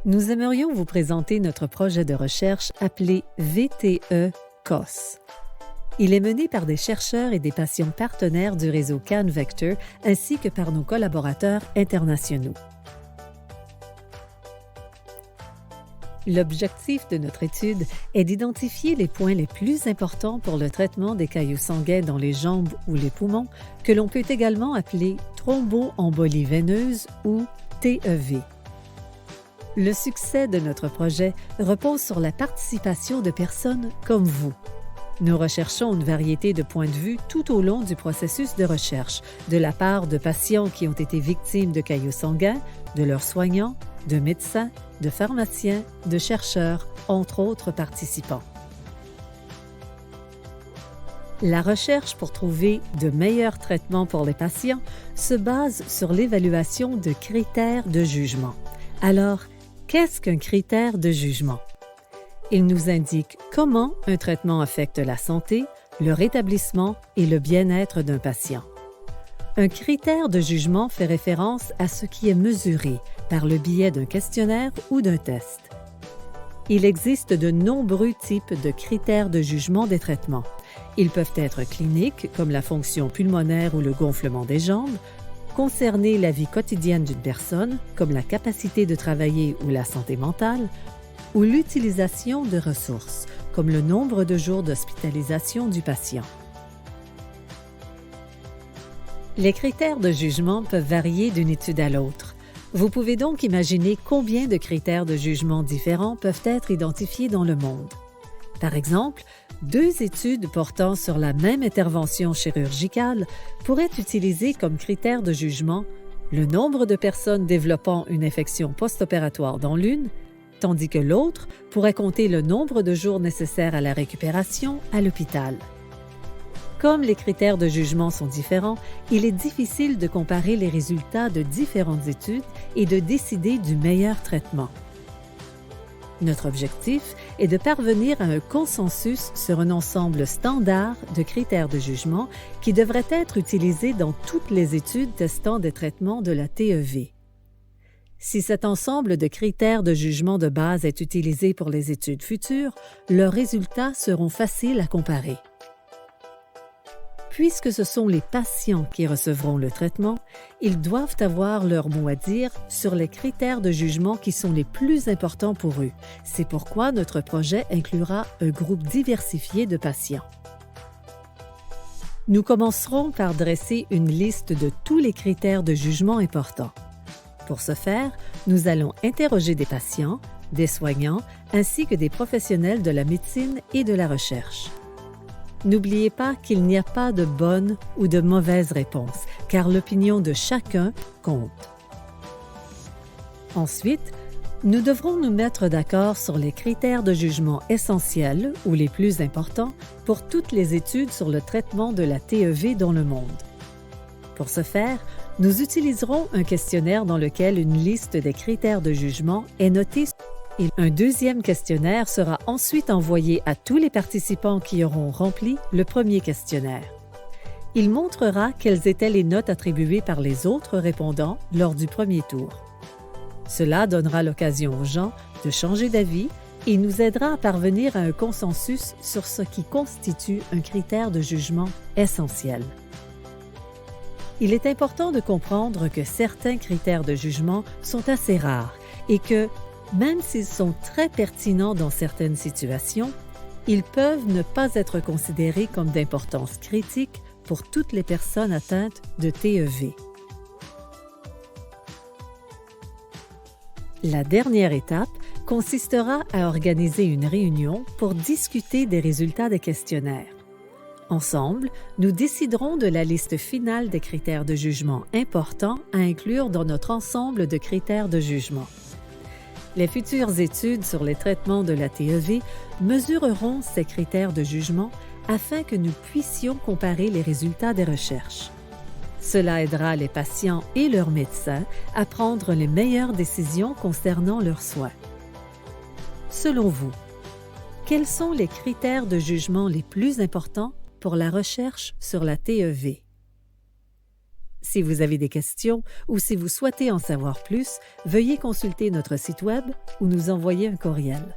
Nous aimerions vous présenter notre projet de recherche appelé VTE-COS. Il est mené par des chercheurs et des patients partenaires du réseau CanVector ainsi que par nos collaborateurs internationaux. L'objectif de notre étude est d'identifier les points les plus importants pour le traitement des caillots sanguins dans les jambes ou les poumons, que l'on peut également appeler thromboembolie veineuse ou TEV. Le succès de notre projet repose sur la participation de personnes comme vous. Nous recherchons une variété de points de vue tout au long du processus de recherche, de la part de patients qui ont été victimes de caillots sanguins, de leurs soignants, de médecins, de pharmaciens, de chercheurs, entre autres participants. La recherche pour trouver de meilleurs traitements pour les patients se base sur l'évaluation de critères de jugement. Alors, qu'est-ce qu'un critère de jugement? Il nous indique comment un traitement affecte la santé, le rétablissement et le bien-être d'un patient. Un critère de jugement fait référence à ce qui est mesuré par le biais d'un questionnaire ou d'un test. Il existe de nombreux types de critères de jugement des traitements. Ils peuvent être cliniques, comme la fonction pulmonaire ou le gonflement des jambes, concerner la vie quotidienne d'une personne, comme la capacité de travailler ou la santé mentale, ou l'utilisation de ressources, comme le nombre de jours d'hospitalisation du patient. Les critères de jugement peuvent varier d'une étude à l'autre. Vous pouvez donc imaginer combien de critères de jugement différents peuvent être identifiés dans le monde. Par exemple, 2 études portant sur la même intervention chirurgicale pourraient utiliser comme critère de jugement le nombre de personnes développant une infection post-opératoire dans l'une, tandis que l'autre pourrait compter le nombre de jours nécessaires à la récupération à l'hôpital. Comme les critères de jugement sont différents, il est difficile de comparer les résultats de différentes études et de décider du meilleur traitement. Notre objectif est de parvenir à un consensus sur un ensemble standard de critères de jugement qui devraient être utilisés dans toutes les études testant des traitements de la TEV. Si cet ensemble de critères de jugement de base est utilisé pour les études futures, leurs résultats seront faciles à comparer. Puisque ce sont les patients qui recevront le traitement, ils doivent avoir leur mot à dire sur les critères de jugement qui sont les plus importants pour eux. C'est pourquoi notre projet inclura un groupe diversifié de patients. Nous commencerons par dresser une liste de tous les critères de jugement importants. Pour ce faire, nous allons interroger des patients, des soignants, ainsi que des professionnels de la médecine et de la recherche. N'oubliez pas qu'il n'y a pas de bonne ou de mauvaise réponse, car l'opinion de chacun compte. Ensuite, nous devrons nous mettre d'accord sur les critères de jugement essentiels ou les plus importants pour toutes les études sur le traitement de la TEV dans le monde. Pour ce faire, nous utiliserons un questionnaire dans lequel une liste des critères de jugement est notée et un deuxième questionnaire sera ensuite envoyé à tous les participants qui auront rempli le premier questionnaire. Il montrera quelles étaient les notes attribuées par les autres répondants lors du premier tour. Cela donnera l'occasion aux gens de changer d'avis et nous aidera à parvenir à un consensus sur ce qui constitue un critère de jugement essentiel. Il est important de comprendre que certains critères de jugement sont assez rares et que, même s'ils sont très pertinents dans certaines situations, ils peuvent ne pas être considérés comme d'importance critique pour toutes les personnes atteintes de TEV. La dernière étape consistera à organiser une réunion pour discuter des résultats des questionnaires. Ensemble, nous déciderons de la liste finale des critères de jugement importants à inclure dans notre ensemble de critères de jugement. Les futures études sur les traitements de la TEV mesureront ces critères de jugement afin que nous puissions comparer les résultats des recherches. Cela aidera les patients et leurs médecins à prendre les meilleures décisions concernant leurs soins. Selon vous, quels sont les critères de jugement les plus importants pour la recherche sur la TEV? Si vous avez des questions ou si vous souhaitez en savoir plus, veuillez consulter notre site Web ou nous envoyer un courriel.